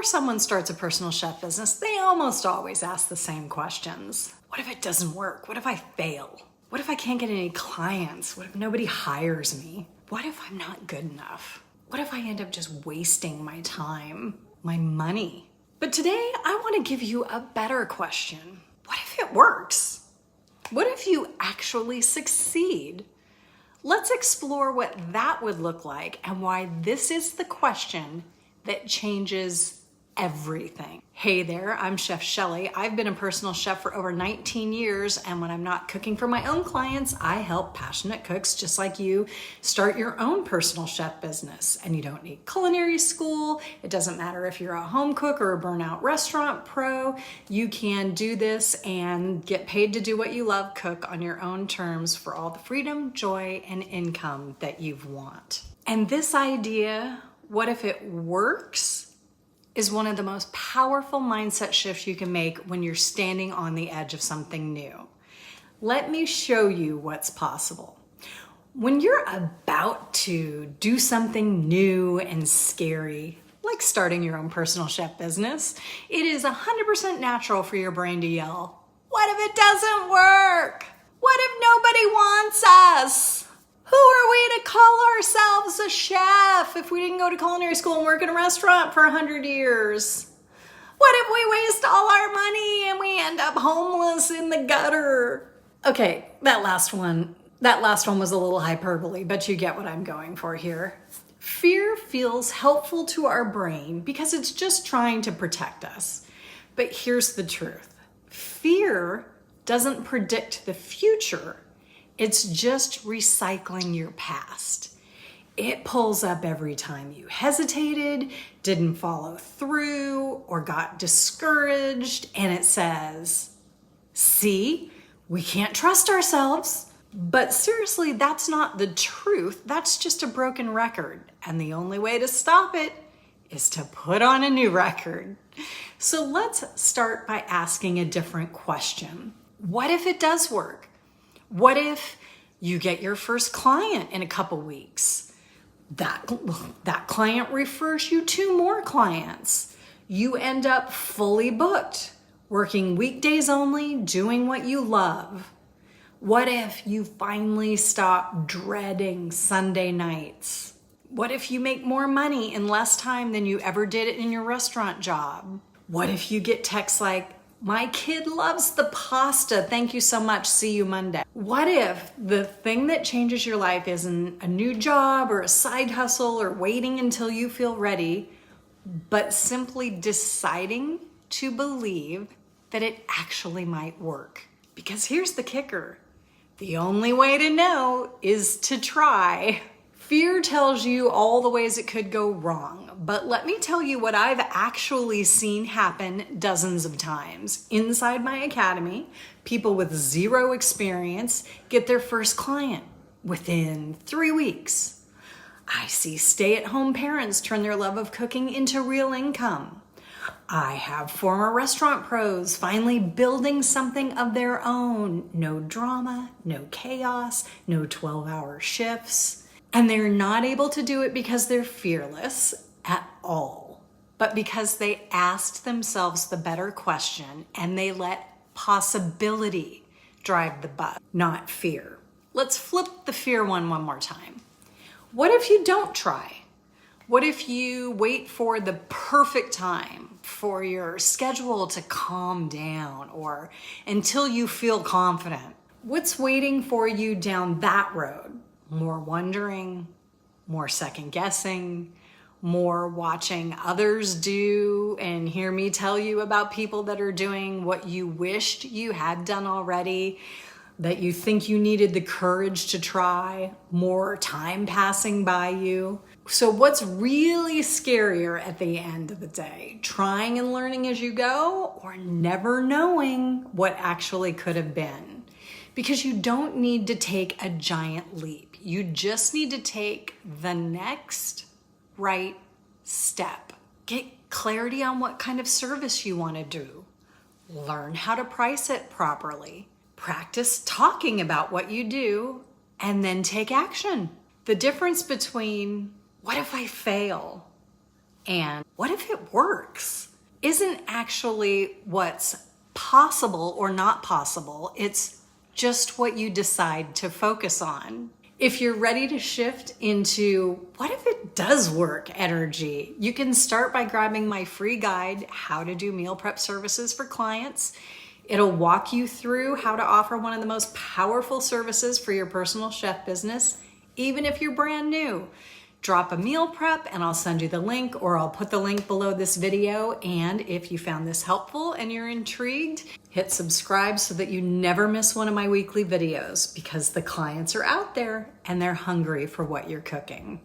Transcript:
Before someone starts a personal chef business, they almost always ask the same questions. What if it doesn't work? What if I fail? What if I can't get any clients? What if nobody hires me? What if I'm not good enough? What if I end up just wasting my time, my money? But today, I want to give you a better question. What if it works? What if you actually succeed? Let's explore what that would look like and why this is the question that changes everything. Hey there, I'm Chef Shelly. I've been a personal chef for over 19 years, and when I'm not cooking for my own clients, I help passionate cooks just like you start your own personal chef business. And you don't need culinary school. It doesn't matter if you're a home cook or a burnout restaurant pro. You can do this and get paid to do what you love, cook on your own terms for all the freedom, joy, and income that you want. And this idea, what if it works, is one of the most powerful mindset shifts you can make when you're standing on the edge of something new. Let me show you what's possible. When you're about to do something new and scary, like starting your own personal chef business, it is 100% natural for your brain to yell, what if it doesn't work? What if nobody wants us? Who are we to call ourselves a chef if we didn't go to culinary school and work in a restaurant for 100 years? What if we waste all our money and we end up homeless in the gutter? Okay, that last one was a little hyperbole, but you get what I'm going for here. Fear feels helpful to our brain because it's just trying to protect us. But here's the truth. Fear doesn't predict the future. It's just recycling your past. It pulls up every time you hesitated, didn't follow through, or got discouraged, and it says, see, we can't trust ourselves. But seriously, that's not the truth. That's just a broken record. And the only way to stop it is to put on a new record. So let's start by asking a different question. What if it does work? What if you get your first client in a couple weeks? That client refers you to more clients. You end up fully booked, working weekdays only, doing what you love. What if you finally stop dreading Sunday nights? What if you make more money in less time than you ever did in your restaurant job? What if you get texts like, my kid loves the pasta. Thank you so much. See you Monday. What if the thing that changes your life isn't a new job or a side hustle or waiting until you feel ready, but simply deciding to believe that it actually might work? Because here's the kicker. The only way to know is to try. Fear tells you all the ways it could go wrong, but let me tell you what I've actually seen happen dozens of times. Inside my academy, people with zero experience get their first client within 3 weeks. I see stay-at-home parents turn their love of cooking into real income. I have former restaurant pros finally building something of their own. No drama, no chaos, no 12-hour shifts. And they're not able to do it because they're fearless at all, but because they asked themselves the better question and they let possibility drive the bus, not fear. Let's flip the fear one more time. What if you don't try? What if you wait for the perfect time for your schedule to calm down or until you feel confident? What's waiting for you down that road? More wondering, more second guessing, more watching others do and hear me tell you about people that are doing what you wished you had done already, that you think you needed the courage to try, more time passing by you. So what's really scarier at the end of the day? Trying and learning as you go, or never knowing what actually could have been? Because you don't need to take a giant leap. You just need to take the next right step. Get clarity on what kind of service you want to do. Learn how to price it properly. Practice talking about what you do, and then take action. The difference between what if I fail? And what if it works? Isn't actually what's possible or not possible. It's just what you decide to focus on. If you're ready to shift into what if it does work energy, you can start by grabbing my free guide, How to Do Meal Prep Services for Clients. It'll walk you through how to offer one of the most powerful services for your personal chef business, even if you're brand new. Drop a meal prep and I'll send you the link, or I'll put the link below this video. And if you found this helpful and you're intrigued, hit subscribe so that you never miss one of my weekly videos, because the clients are out there and they're hungry for what you're cooking.